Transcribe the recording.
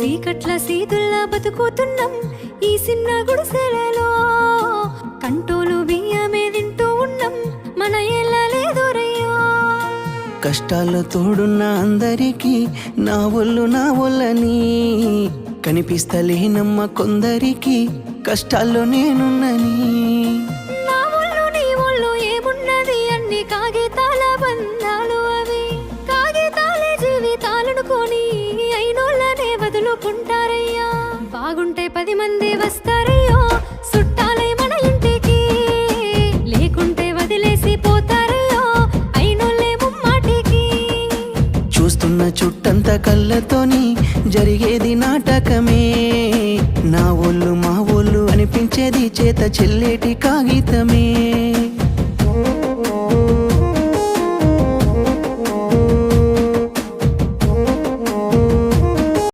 సీకట్ల సీతుల్లా బతుకుతున్నాం ఈ చిన్న గుడిసెలలో. కంటోలు బియ్యమే తింటూ ఉన్నాం మన ఏళ్ళలేదోరయ్యో. కష్టాల్లో తోడున్న అందరికీ నా ఒళ్ళని కనిపిస్తలేనమ్మ కొందరికి కష్టాల్లో నేనున్నని. నా ఒళ్ళు నీ ఒళ్ళు ఏమున్నది అన్ని కాగితాల బంధాలు, అవి కాగితాలే జీవితాలనుకొని అయినోళ్ళనే వదులుకుంటారయ్యా. బాగుంటే 10 మంది వస్తారయ్యో చుట్టాలై మన ఇంటికి, లేకుంటే వదిలేసి పోతారయ్యో అయినోళ్ళే ముమ్మాటికి. చూస్తున్న చుట్టంత కళ్ళతోని జరిగేది నాటకమే. నా ఒళ్ళు మా ఒళ్ళు అనిపించేది చేత చెల్లేటి కాగితమే.